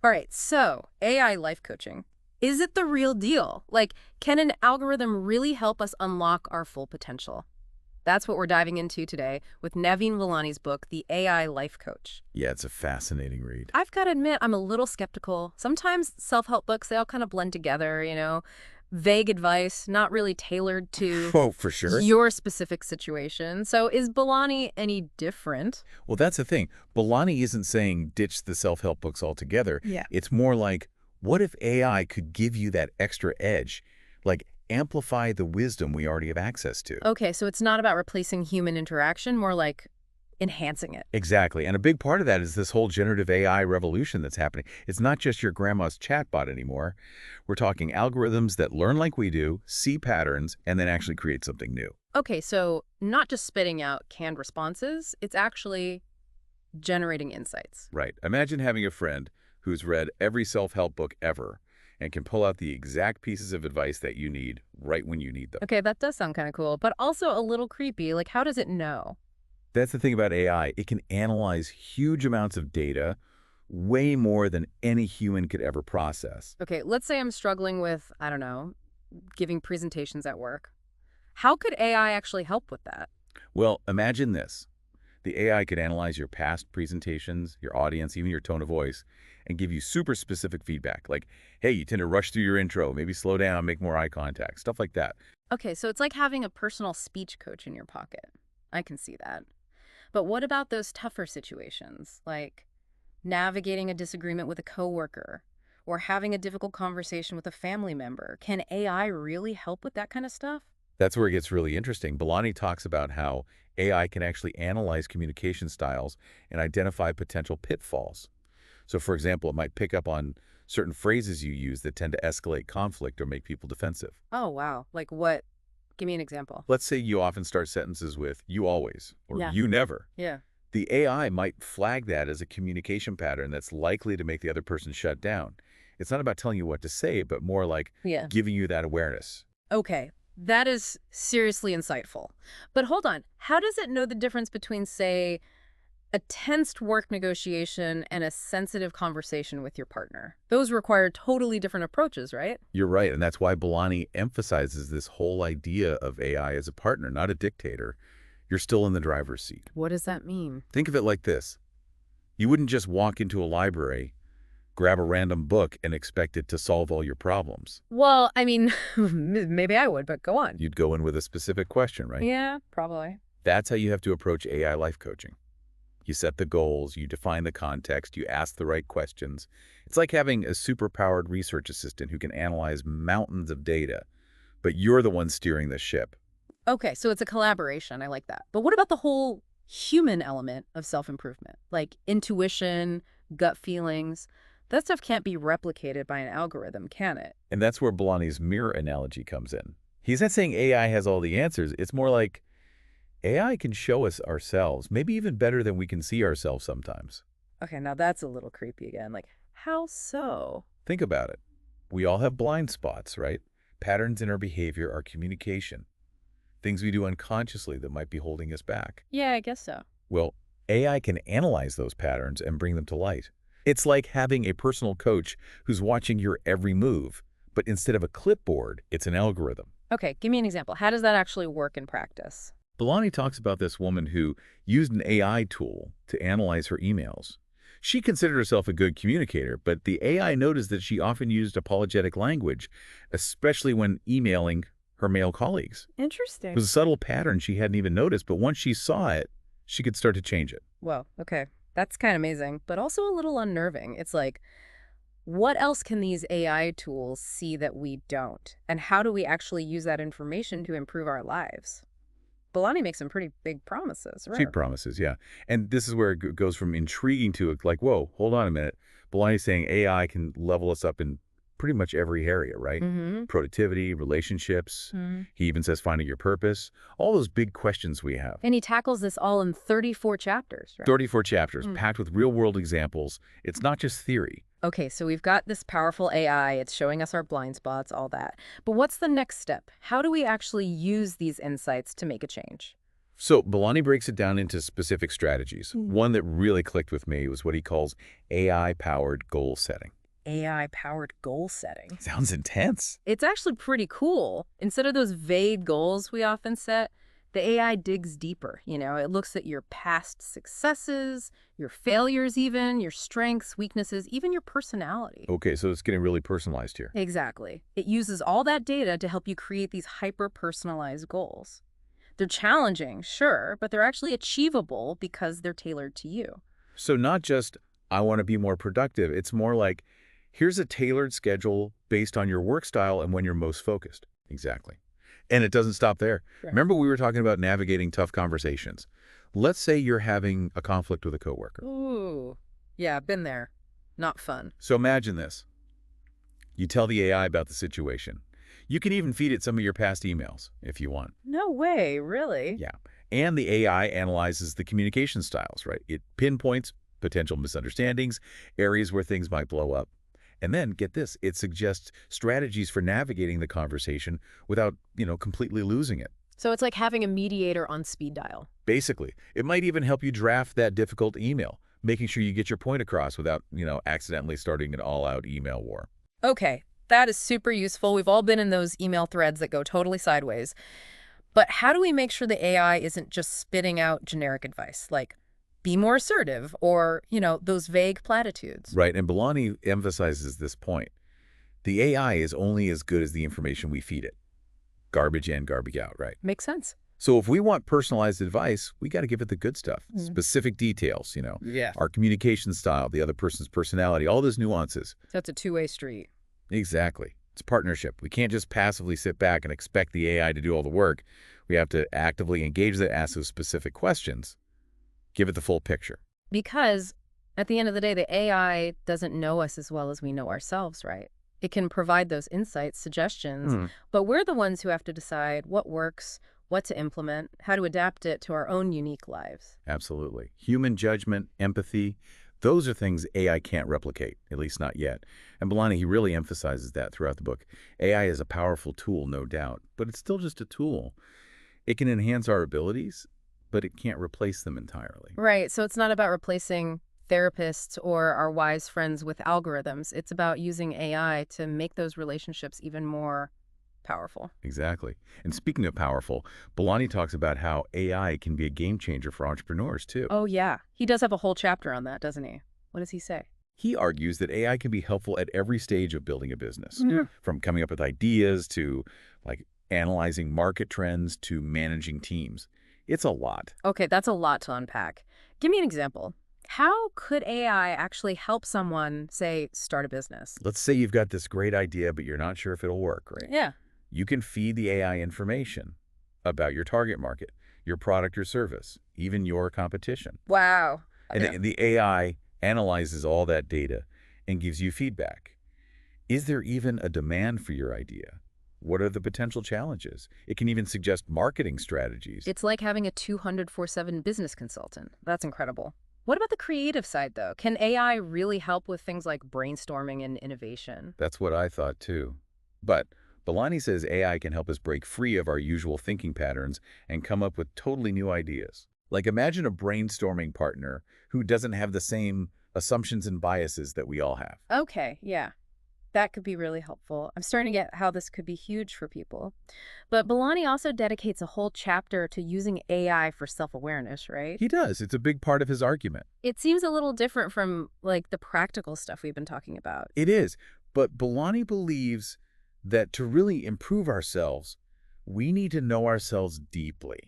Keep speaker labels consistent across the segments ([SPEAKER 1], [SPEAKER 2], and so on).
[SPEAKER 1] All right, so AI life coaching. Is it the real deal? Like, can an algorithm really help us unlock our full potential? That's what we're diving into today with Naveen Villani's book, The AI Life Coach.
[SPEAKER 2] Yeah, it's a fascinating read.
[SPEAKER 1] I've got to admit, I'm a little skeptical. Sometimes self-help books, they all kind of blend together. Vague advice, not really tailored to
[SPEAKER 2] Oh, for sure.
[SPEAKER 1] your specific situation. So is Villani any different?
[SPEAKER 2] Well, that's the thing. Bolani isn't saying ditch the self-help books altogether.
[SPEAKER 1] Yeah.
[SPEAKER 2] It's more like, what if AI could give you that extra edge? Like, amplify the wisdom we already have access to.
[SPEAKER 1] Okay, so it's not about replacing human interaction, more like enhancing it.
[SPEAKER 2] Exactly. And a big part of that is this whole generative AI revolution that's happening. It's not just your grandma's chatbot anymore. We're talking algorithms that learn like we do, see patterns, and then actually create something new.
[SPEAKER 1] Okay, so not just spitting out canned responses, it's actually generating insights.
[SPEAKER 2] Right. Imagine having a friend who's read every self-help book ever and can pull out the exact pieces of advice that you need right when you need them.
[SPEAKER 1] Okay, that does sound kind of cool, but also a little creepy. Like, how does it know?
[SPEAKER 2] That's the thing about AI. It can analyze huge amounts of data, way more than any human could ever process.
[SPEAKER 1] Okay, let's say I'm struggling with, I don't know, giving presentations at work. How could AI actually help with that?
[SPEAKER 2] Well, imagine this. The AI could analyze your past presentations, your audience, even your tone of voice, and give you super specific feedback, like, hey, you tend to rush through your intro, maybe slow down, make more eye contact, stuff like that.
[SPEAKER 1] Okay, so it's like having a personal speech coach in your pocket. I can see that. But what about those tougher situations, like navigating a disagreement with a coworker or having a difficult conversation with a family member? Can AI really help with that kind of stuff?
[SPEAKER 2] That's where it gets really interesting. Balani talks about how AI can actually analyze communication styles and identify potential pitfalls. So, for example, it might pick up on certain phrases you use that tend to escalate conflict or make people defensive.
[SPEAKER 1] Oh, wow. Like what? Give me an example.
[SPEAKER 2] Let's say you often start sentences with "you always" or
[SPEAKER 1] Yeah.
[SPEAKER 2] "you never."
[SPEAKER 1] Yeah.
[SPEAKER 2] The AI might flag that as a communication pattern that's likely to make the other person shut down. It's not about telling you what to say, but more like
[SPEAKER 1] Yeah.
[SPEAKER 2] giving you that awareness.
[SPEAKER 1] Okay. That is seriously insightful. But hold on. How does it know the difference between, say, a tensed work negotiation and a sensitive conversation with your partner? Those require totally different approaches, right?
[SPEAKER 2] You're right, and that's why Balani emphasizes this whole idea of AI as a partner, not a dictator. You're still in the driver's seat.
[SPEAKER 1] What does that mean?
[SPEAKER 2] Think of it like this. You wouldn't just walk into a library, grab a random book, and expect it to solve all your problems.
[SPEAKER 1] Well, I mean, maybe I would, but go on.
[SPEAKER 2] You'd go in with a specific question, right?
[SPEAKER 1] Yeah, probably.
[SPEAKER 2] That's how you have to approach AI life coaching. You set the goals, you define the context, you ask the right questions. It's like having a superpowered research assistant who can analyze mountains of data, but you're the one steering the ship.
[SPEAKER 1] Okay, so it's a collaboration. I like that. But what about the whole human element of self-improvement? Like intuition, gut feelings. That stuff can't be replicated by an algorithm, can it?
[SPEAKER 2] And that's where Bellani's mirror analogy comes in. He's not saying AI has all the answers. It's more like AI can show us ourselves, maybe even better than we can see ourselves sometimes.
[SPEAKER 1] Okay, now that's a little creepy again. Like, how so?
[SPEAKER 2] Think about it. We all have blind spots, right? Patterns in our behavior, our communication, things we do unconsciously that might be holding us back.
[SPEAKER 1] Yeah, I guess so.
[SPEAKER 2] Well, AI can analyze those patterns and bring them to light. It's like having a personal coach who's watching your every move, but instead of a clipboard, it's an algorithm.
[SPEAKER 1] Okay, give me an example. How does that actually work in practice?
[SPEAKER 2] Belani talks about this woman who used an AI tool to analyze her emails. She considered herself a good communicator, but the AI noticed that she often used apologetic language, especially when emailing her male colleagues. It
[SPEAKER 1] Interesting.
[SPEAKER 2] was a subtle pattern she hadn't even noticed, but once she saw it, she could start to change it.
[SPEAKER 1] Well, okay. That's kind of amazing, but also a little unnerving. It's like, what else can these AI tools see that we don't? And how do we actually use that information to improve our lives? Balani makes some pretty big promises,
[SPEAKER 2] She
[SPEAKER 1] right?
[SPEAKER 2] promises, yeah. And this is where it goes from intriguing to like, whoa, hold on a minute. Belani's saying AI can level us up in pretty much every area, right?
[SPEAKER 1] Mm-hmm.
[SPEAKER 2] Productivity, relationships. He even says finding your purpose. All those big questions we have.
[SPEAKER 1] And he tackles this all in 34 chapters, right?
[SPEAKER 2] 34 chapters packed with real-world examples. It's not just theory.
[SPEAKER 1] Okay, so we've got this powerful AI. It's showing us our blind spots, all that. But what's the next step? How do we actually use these insights to make a change?
[SPEAKER 2] So Belani breaks it down into specific strategies. One that really clicked with me was what he calls AI-powered goal setting.
[SPEAKER 1] AI-powered goal setting.
[SPEAKER 2] Sounds intense.
[SPEAKER 1] It's actually pretty cool. Instead of those vague goals we often set, the AI digs deeper. It looks at your past successes, your failures even, your strengths, weaknesses, even your personality.
[SPEAKER 2] Okay, so it's getting really personalized here.
[SPEAKER 1] Exactly. It uses all that data to help you create these hyper-personalized goals. They're challenging, sure, but they're actually achievable because they're tailored to you.
[SPEAKER 2] So not just, I want to be more productive. It's more like, here's a tailored schedule based on your work style and when you're most focused. Exactly. And it doesn't stop there.
[SPEAKER 1] Right.
[SPEAKER 2] Remember we were talking about navigating tough conversations. Let's say you're having a conflict with a coworker.
[SPEAKER 1] Ooh, yeah, been there. Not fun.
[SPEAKER 2] So imagine this. You tell the AI about the situation. You can even feed it some of your past emails if you want.
[SPEAKER 1] No way, really?
[SPEAKER 2] Yeah. And the AI analyzes the communication styles, right? It pinpoints potential misunderstandings, areas where things might blow up. And then, get this, it suggests strategies for navigating the conversation without, completely losing it.
[SPEAKER 1] So it's like having a mediator on speed dial.
[SPEAKER 2] Basically, it might even help you draft that difficult email, making sure you get your point across without, accidentally starting an all-out email war.
[SPEAKER 1] Okay, that is super useful. We've all been in those email threads that go totally sideways. But how do we make sure the AI isn't just spitting out generic advice, like be more assertive or, those vague platitudes?
[SPEAKER 2] Right, and Belani emphasizes this point. The AI is only as good as the information we feed it. Garbage in, garbage out, right?
[SPEAKER 1] Makes sense.
[SPEAKER 2] So if we want personalized advice, we got to give it the good stuff, specific details,
[SPEAKER 1] Yeah.
[SPEAKER 2] our communication style, the other person's personality, all those nuances.
[SPEAKER 1] That's a two-way street.
[SPEAKER 2] Exactly. It's a partnership. We can't just passively sit back and expect the AI to do all the work. We have to actively engage it, ask those specific questions, give it the full picture.
[SPEAKER 1] Because at the end of the day, the AI doesn't know us as well as we know ourselves, right? It can provide those insights, suggestions, but we're the ones who have to decide what works, what to implement, how to adapt it to our own unique lives.
[SPEAKER 2] Absolutely. Human judgment, empathy, those are things AI can't replicate, at least not yet. And Belani, he really emphasizes that throughout the book. AI is a powerful tool, no doubt, but it's still just a tool. It can enhance our abilities, but it can't replace them entirely.
[SPEAKER 1] Right, so it's not about replacing therapists or our wise friends with algorithms. It's about using AI to make those relationships even more powerful.
[SPEAKER 2] Exactly. And speaking of powerful, Belani talks about how AI can be a game changer for entrepreneurs, too.
[SPEAKER 1] Oh, yeah. He does have a whole chapter on that, doesn't he? What does he say?
[SPEAKER 2] He argues that AI can be helpful at every stage of building a business,
[SPEAKER 1] Yeah.
[SPEAKER 2] from coming up with ideas to analyzing market trends to managing teams. It's a lot.
[SPEAKER 1] Okay, that's a lot to unpack. Give me an example. How could AI actually help someone, say, start a business?
[SPEAKER 2] Let's say you've got this great idea, but you're not sure if it'll work, right?
[SPEAKER 1] Yeah.
[SPEAKER 2] You can feed the AI information about your target market, your product or service, even your competition.
[SPEAKER 1] Wow.
[SPEAKER 2] And
[SPEAKER 1] Yeah.
[SPEAKER 2] the AI analyzes all that data and gives you feedback. Is there even a demand for your idea? What are the potential challenges? It can even suggest marketing strategies.
[SPEAKER 1] It's like having a 204/7 business consultant. That's incredible. What about the creative side, though? Can AI really help with things like brainstorming and innovation?
[SPEAKER 2] That's what I thought too. But Belani says AI can help us break free of our usual thinking patterns and come up with totally new ideas. Like imagine a brainstorming partner who doesn't have the same assumptions and biases that we all have.
[SPEAKER 1] Okay, yeah. That could be really helpful. I'm starting to get how this could be huge for people. But Belani also dedicates a whole chapter to using AI for self-awareness, right?
[SPEAKER 2] He does. It's a big part of his argument.
[SPEAKER 1] It seems a little different from, like, the practical stuff we've been talking about.
[SPEAKER 2] It is. But Belani believes that to really improve ourselves, we need to know ourselves deeply.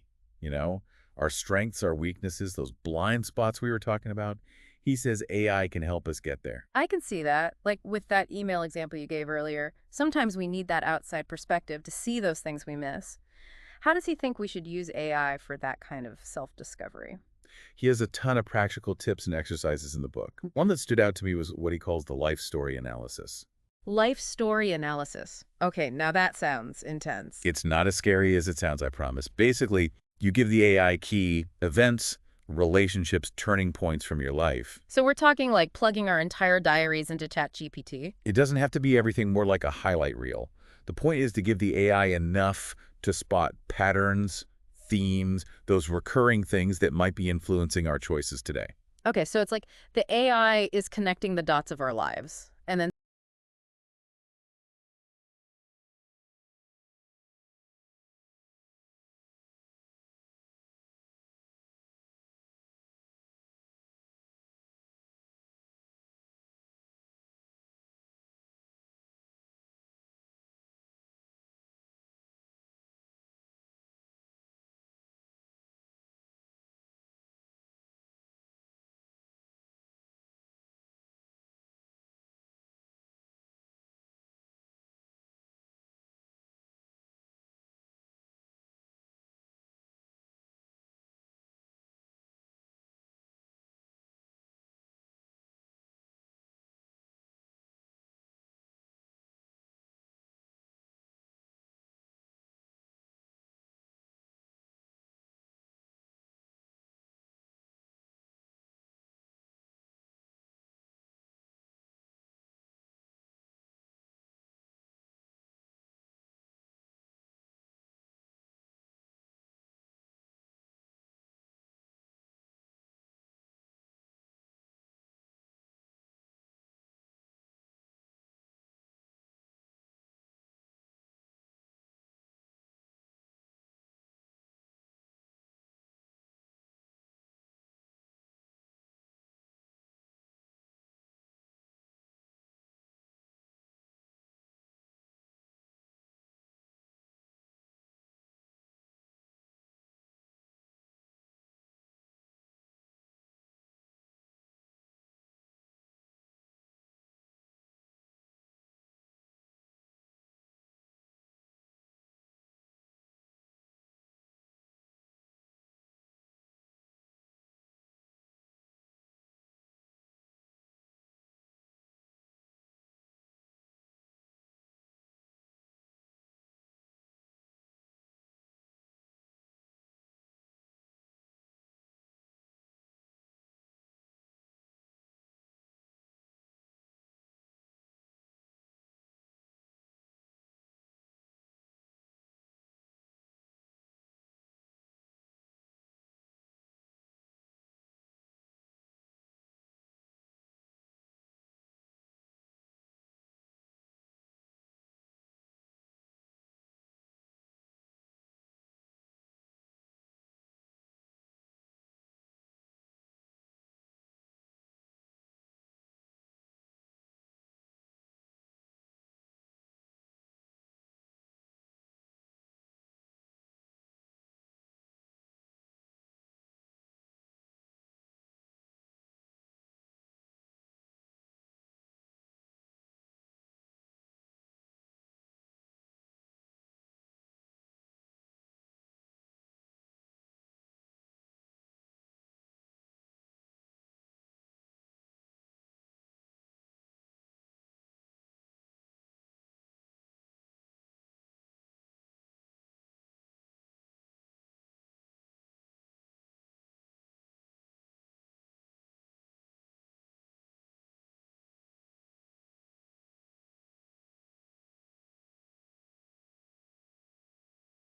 [SPEAKER 2] Our strengths, our weaknesses, those blind spots we were talking about. He says AI can help us get there.
[SPEAKER 1] I can see that. Like with that email example you gave earlier, sometimes we need that outside perspective to see those things we miss. How does he think we should use AI for that kind of self-discovery?
[SPEAKER 2] He has a ton of practical tips and exercises in the book. One that stood out to me was what he calls the life story analysis.
[SPEAKER 1] Life story analysis. Okay, now that sounds intense.
[SPEAKER 2] It's not as scary as it sounds, I promise. Basically, you give the AI key events, relationships, turning points from your life.
[SPEAKER 1] So we're talking like plugging our entire diaries into ChatGPT?
[SPEAKER 2] It doesn't have to be everything, more like a highlight reel. The point is to give the AI enough to spot patterns, themes, those recurring things that might be influencing our choices today.
[SPEAKER 1] Okay, so it's like the AI is connecting the dots of our lives.